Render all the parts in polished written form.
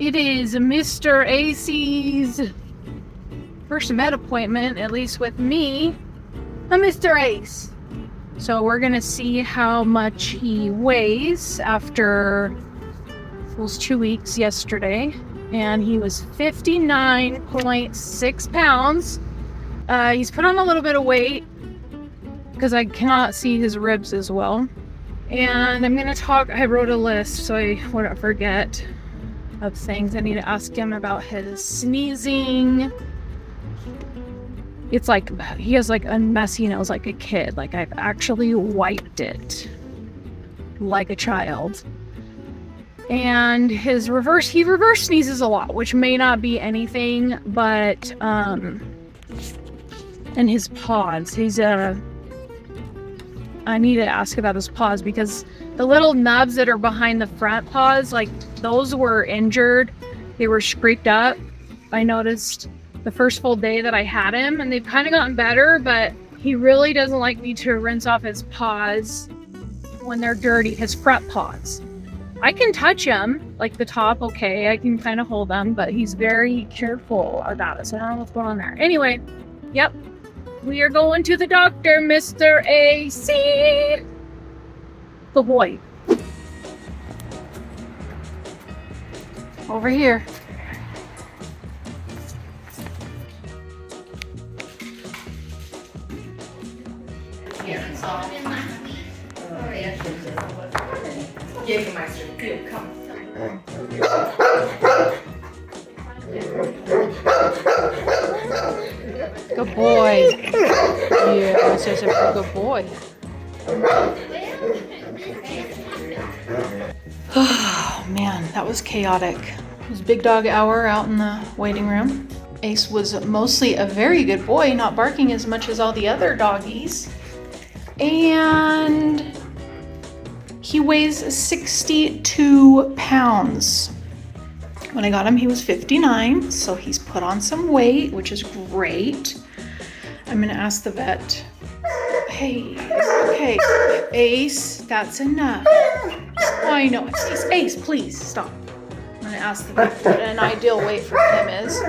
It is Mr. AC's first vet appointment, at least with me, Mr. Ace. So we're gonna see how much he weighs after those 2 weeks yesterday. And he was 59.6 pounds. He's put on a little bit of weight because I cannot see his ribs as well. And I'm gonna talk, I wrote a list so I wouldn't forget of things I need to ask him about. His sneezing. It's like, he has like a messy nose like a kid. Like I've actually wiped it like a child. And his he reverse sneezes a lot, which may not be anything, but, and his paws, I need to ask about his paws because the little nubs that are behind the front paws, like those were injured. They were scraped up. I noticed the first full day that I had him, and they've kind of gotten better, but he really doesn't like me to rinse off his paws when they're dirty, his front paws. I can touch him, like the top, okay, I can kind of hold them, but he's very careful about it, so I don't know what's going on there. Anyway, yep, we are going to the doctor, Mr. AC. Good boy. Over here. Good boy. Yeah, such a good boy. Oh man, that was chaotic. It was big dog hour out in the waiting room. Ace was mostly a very good boy, not barking as much as all the other doggies. And he weighs 62 pounds. When I got him, he was 59, so he's put on some weight, which is great. I'm gonna ask the vet, hey, okay, Ace, that's enough. Oh, I know, Ace, please, stop. I'm gonna ask the vet what an ideal weight for him is.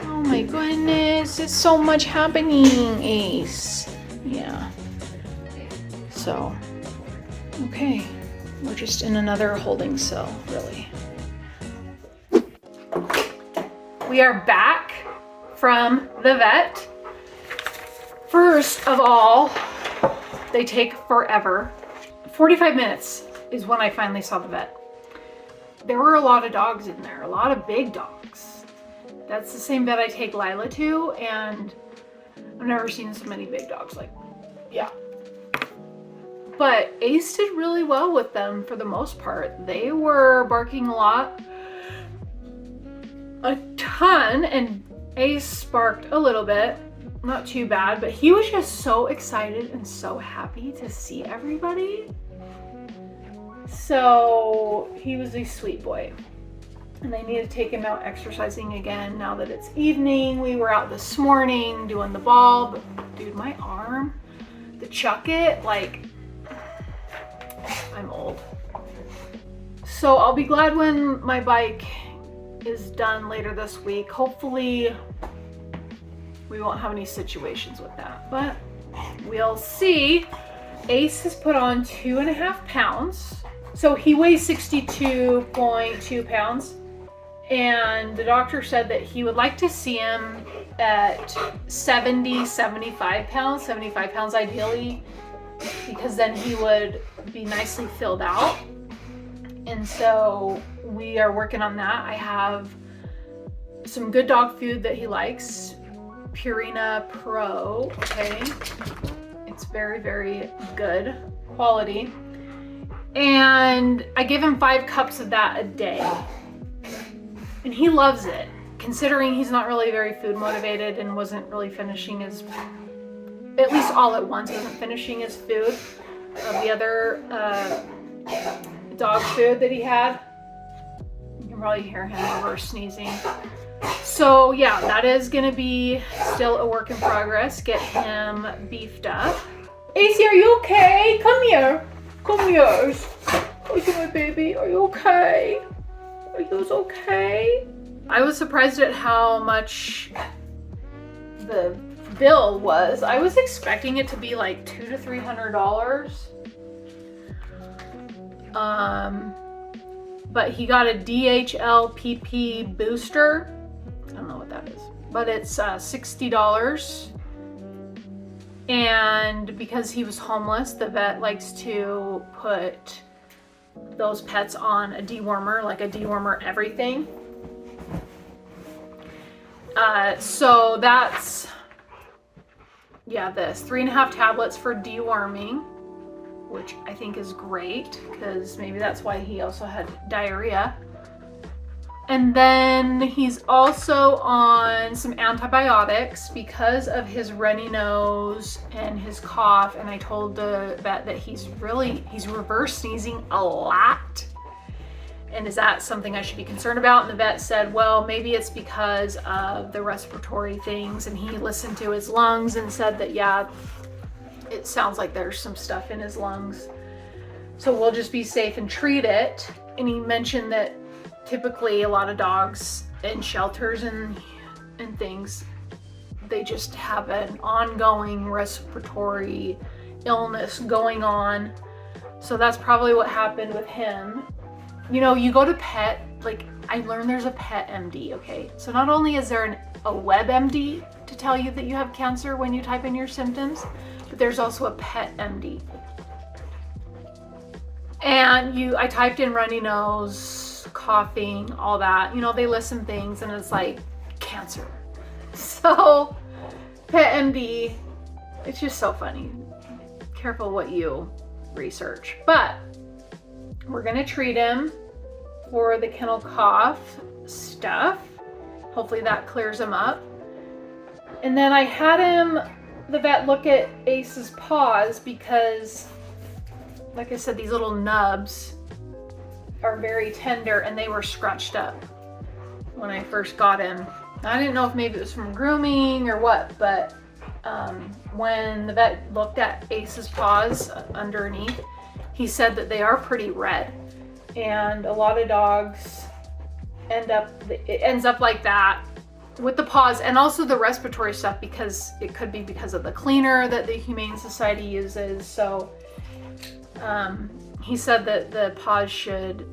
Oh my goodness, it's so much happening, Ace. Yeah. So, okay, we're just in another holding cell, really. We are back from the vet. First of all, they take forever. 45 minutes is when I finally saw the vet. There were a lot of dogs in there, a lot of big dogs. That's the same vet I take Lila to, and I've never seen so many big dogs. Like, yeah. But Ace did really well with them for the most part. They were barking a lot, a ton, and Ace barked a little bit, not too bad, but he was just so excited and so happy to see everybody. So he was a sweet boy. And I need to take him out exercising again now that it's evening. We were out this morning doing the ball, but dude, my arm, the chuck it, like, I'm old. So I'll be glad when my bike is done later this week. Hopefully we won't have any situations with that, but we'll see. Ace has put on 2.5 pounds. So he weighs 62.2 pounds. And the doctor said that he would like to see him at 75 pounds ideally, because then he would be nicely filled out. And so we are working on that. I have some good dog food that he likes. Purina Pro, okay? It's very, very good quality. And I give him 5 cups of that a day. And he loves it, considering he's not really very food motivated and wasn't really finishing his, at least all at once, wasn't finishing his food of the other dog food that he had. You can probably hear him over sneezing. So yeah, that is gonna be still a work in progress. Get him beefed up. AC, are you okay? Come here. Come here. Okay, my baby, are you okay? Are you okay? I was surprised at how much the bill was. I was expecting it to be like $200 to $300. But he got a DHL PP booster. I don't know what that is, but it's $60. And because he was homeless, the vet likes to put those pets on a dewormer, like a dewormer everything. So that's, yeah, this 3.5 tablets for deworming, which I think is great because maybe that's why he also had diarrhea. And then he's also on some antibiotics because of his runny nose and his cough. And I told the vet that he's reverse sneezing a lot. And is that something I should be concerned about? And the vet said, well, maybe it's because of the respiratory things. And he listened to his lungs and said that, yeah, it sounds like there's some stuff in his lungs. So we'll just be safe and treat it. And he mentioned that typically a lot of dogs in shelters and things, they just have an ongoing respiratory illness going on. So that's probably what happened with him. You know, you go to pet, like I learned there's a pet MD, okay? So not only is there a web MD to tell you that you have cancer when you type in your symptoms, but there's also a pet MD. And I typed in runny nose, coughing, all that. You know, they listen things and it's like cancer. So pet MD, it's just so funny. Careful what you research. But we're gonna treat him for the kennel cough stuff. Hopefully that clears him up. And then I had the vet look at Ace's paws because, like I said, these little nubs are very tender and they were scrunched up when I first got him. I didn't know if maybe it was from grooming or what, but when the vet looked at Ace's paws underneath, he said that they are pretty red, and a lot of dogs it ends up like that with the paws and also the respiratory stuff, because it could be because of the cleaner that the Humane Society uses. So he said that the paws should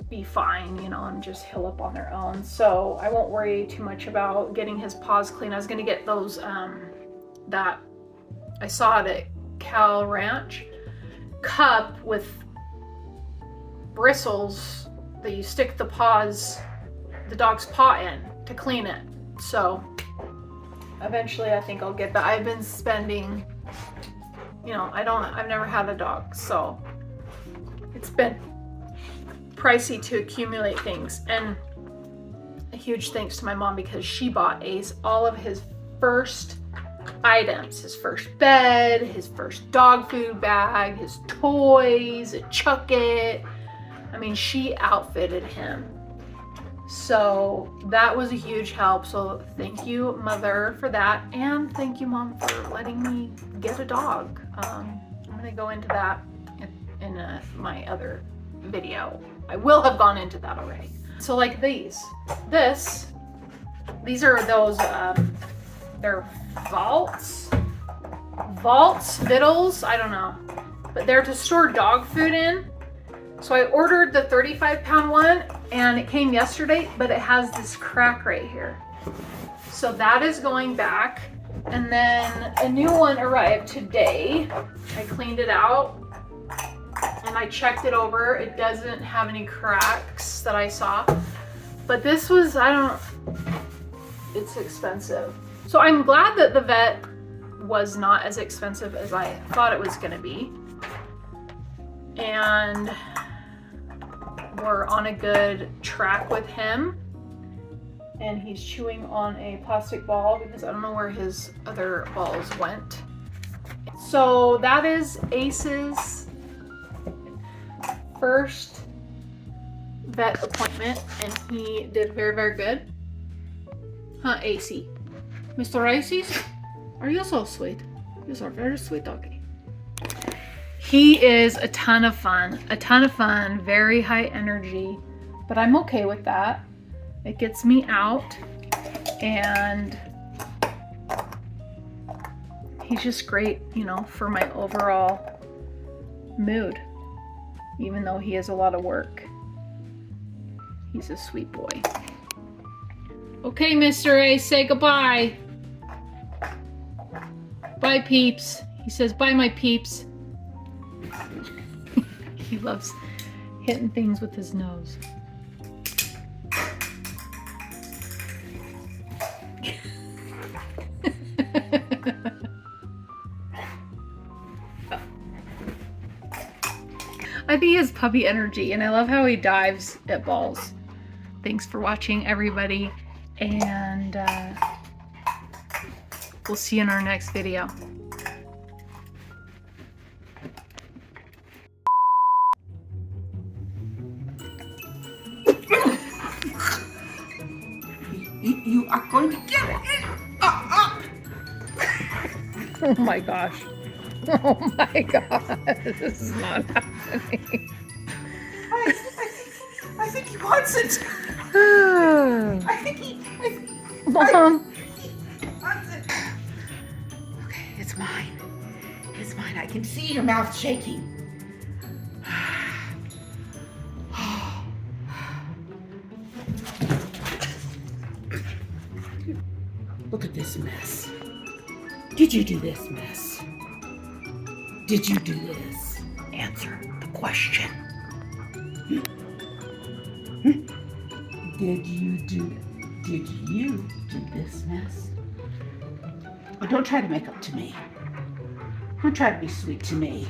be fine, you know, and just heal up on their own. So I won't worry too much about getting his paws clean. I was gonna get those that I saw at Cal Ranch cup with bristles that you stick the dog's paw in to clean it. So eventually I think I'll get that. I've been spending, you know, I've never had a dog, so it's been pricey to accumulate things. And a huge thanks to my mom, because she bought Ace all of his first items, his first bed, his first dog food bag, his toys, a Chuck-It. I mean, she outfitted him. So that was a huge help. So thank you, Mother, for that. And thank you, Mom, for letting me get a dog. I'm gonna go into that in my other video. I will have gone into that already. So like these are those, they're Vittles, I don't know, but they're to store dog food in. So I ordered the 35-pound one and it came yesterday, but it has this crack right here. So that is going back. And then a new one arrived today. I cleaned it out and I checked it over. It doesn't have any cracks that I saw, but this was, it's expensive. So I'm glad that the vet was not as expensive as I thought it was gonna be. And we're on a good track with him. And he's chewing on a plastic ball because I don't know where his other balls went. So that is Ace's first vet appointment, and he did very, very good. Huh, AC? Mr. Aces? Are you so sweet? You are very sweet doggy. He is a ton of fun, very high energy, But I'm okay with that. It gets me out, and he's just great, you know, for my overall mood. Even though he has a lot of work, he's a sweet boy. Okay, Mr. A, say goodbye. Bye, peeps. He says, bye, my peeps. He loves hitting things with his nose. I think he has puppy energy, and I love how he dives at balls. Thanks for watching, everybody, and we'll see you in our next video. You are going to get it. Oh my gosh. Oh my god. This is not happening. I think he wants it. I think he Mom. wants it. Okay, it's mine. It's mine. I can see your mouth shaking. Look at this mess. Did you do this mess? Did you do this? Answer the question. Did you do this mess? Oh, don't try to make up to me. Don't try to be sweet to me.